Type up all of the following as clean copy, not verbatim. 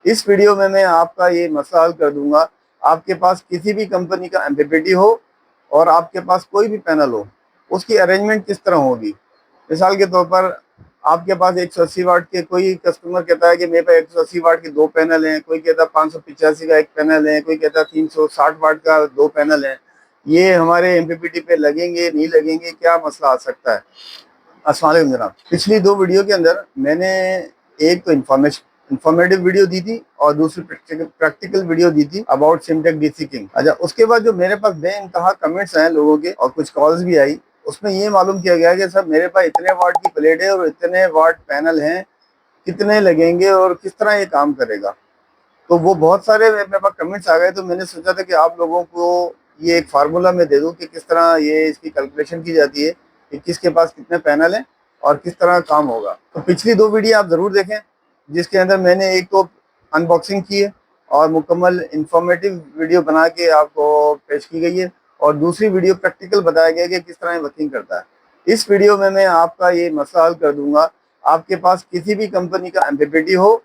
इस वीडियो में मैं आपका ये मसला हल कर दूंगा। आपके पास किसी भी कंपनी का एमपीपीटी हो और आपके पास कोई भी पैनल हो, उसकी अरेंजमेंट किस तरह होगी। मिसाल के तौर पर आपके पास 180 वाट के, कोई कस्टमर कहता है कि मेरे पास 180 वाट के दो पैनल हैं, कोई कहता है 585 का एक पैनल है, कोई कहता है 360 वाट का दो पैनल है। ये हमारे एमपीपीटी पे लगेंगे नहीं लगेंगे, क्या मसला आ सकता है। अस्सलाम वालेकुम जनाब, पिछली दो वीडियो के अंदर मैंने एक तो इंफॉर्मेटिव वीडियो दी थी और दूसरी प्रैक्टिकल वीडियो दी थी अबाउट सिमटेक डीसी किंग। अच्छा, उसके बाद जो मेरे पास बेइंतहा कमेंट्स आए लोगों के और कुछ कॉल्स भी आई, उसमें ये मालूम किया गया कि सर मेरे पास इतने वाट की प्लेट है और इतने वाट पैनल हैं, कितने लगेंगे और किस तरह ये काम करेगा। तो वो बहुत सारे मेरे पास कमेंट्स आ गए, तो मैंने सोचा था कि आप लोगों को ये एक फार्मूला में दे दूं कि किस तरह ये इसकी कैलकुलेशन की जाती है कि किसके पास कितने पैनल हैं और किस तरह काम होगा। तो पिछली दो वीडियो आप ज़रूर देखें, जिसके अंदर मैंने एक तो अनबॉक्सिंग की है और मुकम्मल इंफॉर्मेटिव वीडियो बना के आपको पेश की गई है, और दूसरी वीडियो प्रैक्टिकल बताया गया कि किस तरह वर्किंग करता है। इस वीडियो में मैं आपका ये मसला हल कर दूंगा। आपके पास किसी भी कंपनी का एमपीपीटी हो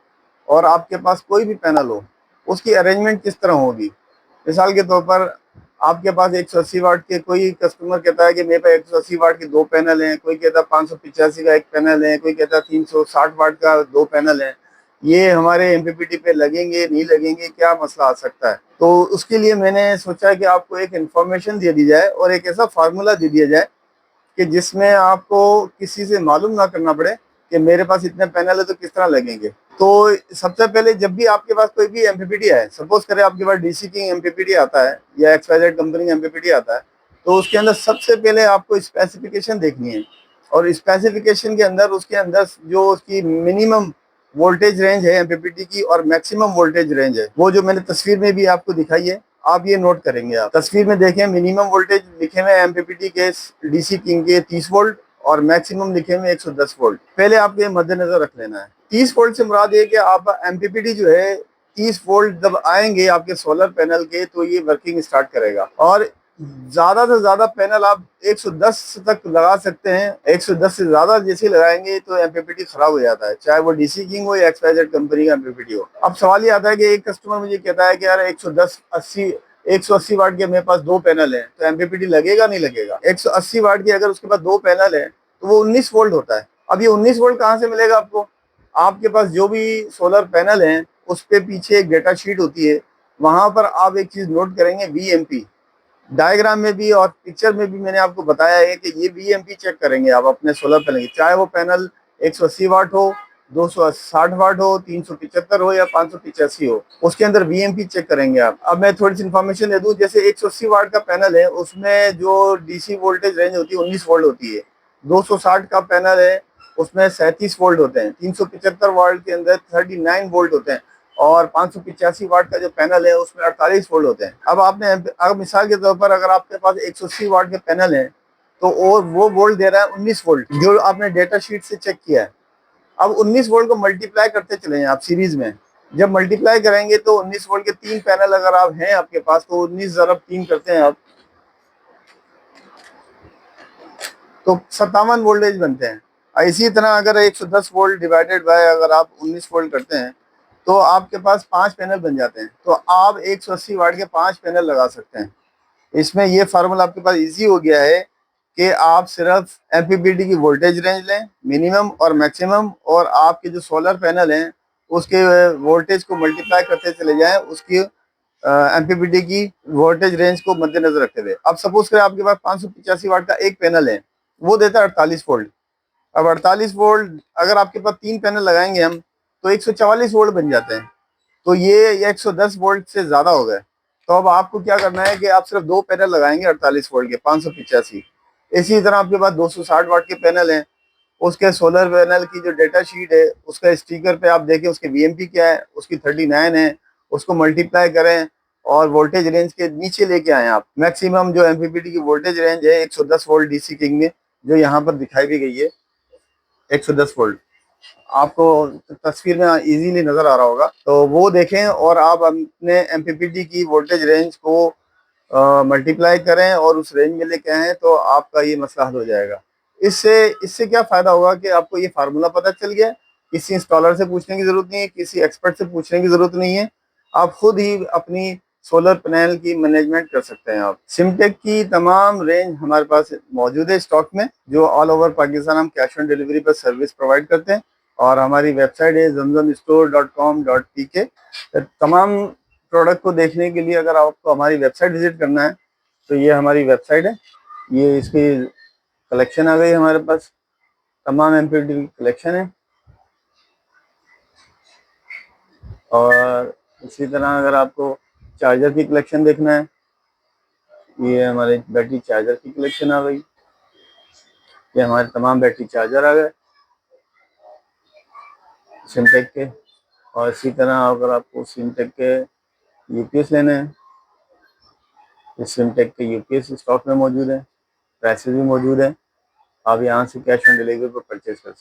और आपके पास कोई भी पैनल हो, उसकी अरेंजमेंट किस तरह होगी। मिसाल के तौर पर आपके पास 180 वाट के, कोई कस्टमर कहता है कि मेरे पास 180 वाट के दो पैनल हैं, कोई कहता है 585 का एक पैनल है, कोई कहता है 360 वाट का दो पैनल है। ये हमारे एमपीपीटी पे लगेंगे नहीं लगेंगे, क्या मसला आ सकता है। तो उसके लिए मैंने सोचा कि आपको एक इंफॉर्मेशन दे दी जाए और एक ऐसा फार्मूला दे दिया जाए कि जिसमें आपको किसी से मालूम ना करना पड़े कि मेरे पास इतने पैनल है तो किस तरह लगेंगे। तो सबसे पहले जब भी आपके पास कोई भी एमपीपीटी है, सपोज करें आपके पास डीसी किंग एमपीपीटी आता है या एक्सवाइजेड कंपनी का एमपीपीटी आता है, तो उसके अंदर सबसे पहले आपको स्पेसिफिकेशन देखनी है। और स्पेसिफिकेशन के अंदर उसके अंदर जो उसकी मिनिमम वोल्टेज रेंज है एमपीपीटी की और मैक्सिमम वोल्टेज रेंज है, वो जो मैंने तस्वीर में भी आपको दिखाई है, आप ये नोट करेंगे। आप तस्वीर में देखें, मिनिमम वोल्टेज लिखे हुए एमपीपीटी के डीसी किंग के 30 वोल्ट और मैक्सिमम लिखे हुए 110 वोल्ट। पहले आपको ये मद्देनजर रख लेना है। 30 वोल्ट से मुराद ये कि आप एमपीपीटी जो है 30 वोल्ट जब आएंगे आपके सोलर पैनल के, तो ये वर्किंग स्टार्ट करेगा। और ज्यादा से ज्यादा पैनल आप 110 तक लगा सकते हैं। 110 से ज्यादा जैसे लगाएंगे तो एमपीपीटी खराब हो जाता है, चाहे वो डीसी किंग हो या एक्सवाइजेड कंपनी का एमपीपीटी हो। अब सवाल ये आता है कि एक कस्टमर मुझे कहता है कि यार 180 वाट के मेरे पास दो पैनल है, तो एमपीपीटी लगेगा नहीं लगेगा। 180 वाट की अगर उसके पास दो पैनल है तो वो 19 वोल्ट होता है। अब ये 19 वोल्ट कहाँ से मिलेगा आपको। आपके पास जो भी सोलर पैनल है उस पे पीछे एक डेटा शीट होती है, वहां पर आप एक चीज नोट करेंगे, वीएमपी। डायग्राम में भी और पिक्चर में भी मैंने आपको बताया है कि ये वीएमपी चेक करेंगे आप अपने सोलर पैनल की, चाहे वो पैनल 180 वाट हो, 260 वाट हो, 375 हो या 585 हो, उसके अंदर वीएमपी चेक करेंगे आप। अब मैं थोड़ी सी इन्फॉर्मेशन दे दूं, जैसे 180 वाट का पैनल है उसमें जो डीसी वोल्टेज रेंज होती है 19 वोल्ट होती है। 260 का पैनल है उसमें 37 वोल्ट होते हैं। 375 वाट के अंदर 39 वोल्ट होते हैं और 585 वाट का जो पैनल है उसमें 48 वोल्ट होते हैं। अब आपने, अगर मिसाल के तौर पर अगर आपके पास 180 वाट के पैनल है तो और वो वोल्ट दे रहा है 19 वोल्ट, जो आपने डेटा शीट से चेक किया है। अब 19 वोल्ट को मल्टीप्लाई करते चले आप सीरीज में। जब मल्टीप्लाई करेंगे तो 19 वोल्ट के तीन पैनल अगर आप हैं आपके पास, तो 19 ज़रब 3 करते हैं आप, तो 57 वोल्टेज बनते हैं। इसी तरह अगर 110 वोल्ट डिवाइडेड बाय अगर आप 19 वोल्ट करते हैं तो आपके पास पांच पैनल बन जाते हैं। तो आप 180 वाट के पांच पैनल लगा सकते हैं। इसमें ये फार्मूला आपके पास इजी हो गया है कि आप सिर्फ एमपीपीटी की वोल्टेज रेंज लें, मिनिमम और मैक्सिमम, और आपके जो सोलर पैनल हैं उसके वोल्टेज को मल्टीप्लाई करते चले जाएं उसकी एमपीपीटी की वोल्टेज रेंज को मद्देनजर रखते हुए। अब सपोज करें आपके पास 585 वाट का एक पैनल है, वो देता है 48 वोल्ट। अब 48 वोल्ट अगर आपके पास तीन पैनल लगाएंगे हम तो 144 वोल्ट बन जाते हैं। तो ये 110 वोल्ट से ज्यादा हो गए। तो अब आपको क्या करना है कि आप सिर्फ दो पैनल लगाएंगे 48 वोल्ट के 585। इसी तरह आपके पास 260 वाट के पैनल हैं, उसके सोलर पैनल की जो डेटा शीट है उसका स्टिकर पे आप देखें उसके वीएमपी क्या है, उसकी 39 है, उसको मल्टीप्लाई करें और वोल्टेज रेंज के नीचे लेके आए आप। मैक्सिमम जो एमपीपीटी की वोल्टेज रेंज है 110 वोल्ट डीसी किंग में, जो यहाँ पर दिखाई भी गई है 110 वोल्ट, आपको तस्वीर में इजीली नजर आ रहा होगा, तो वो देखें और आप अपने एमपीपीटी की वोल्टेज रेंज को मल्टीप्लाई करें और उस रेंज में लेके आए तो आपका ये मसला हल हो जाएगा। इससे इससे क्या फ़ायदा होगा कि आपको ये फार्मूला पता चल गया किसी इंस्टॉलर से पूछने की जरूरत नहीं है, किसी एक्सपर्ट से पूछने की जरूरत नहीं है। आप खुद ही अपनी सोलर पैनल की मैनेजमेंट कर सकते हैं। आप सिमटेक की तमाम रेंज हमारे पास मौजूद है स्टॉक में, जो ऑल ओवर पाकिस्तान हम कैश ऑन डिलीवरी पर सर्विस प्रोवाइड करते हैं। और हमारी वेबसाइट है zamzamstore.com.pk। तमाम प्रोडक्ट को देखने के लिए अगर आपको हमारी वेबसाइट विजिट करना है तो ये हमारी वेबसाइट है। ये इसकी कलेक्शन आ गई हमारे पास, तमाम एमपीडी की कलेक्शन है। और इसी तरह अगर आपको चार्जर की कलेक्शन देखना है, ये हमारे बैटरी चार्जर की कलेक्शन आ गई। ये हमारे तमाम बैटरी चार्जर आ गए सिमटेक के। और इसी तरह अगर आपको सिमटेक के यूपीएस लेने हैं, इस सिमटेक के यूपीएस स्टॉक में मौजूद है, प्राइसेस भी मौजूद है। आप यहाँ से कैश ऑन डिलीवरी पर परचेज कर सकते हैं।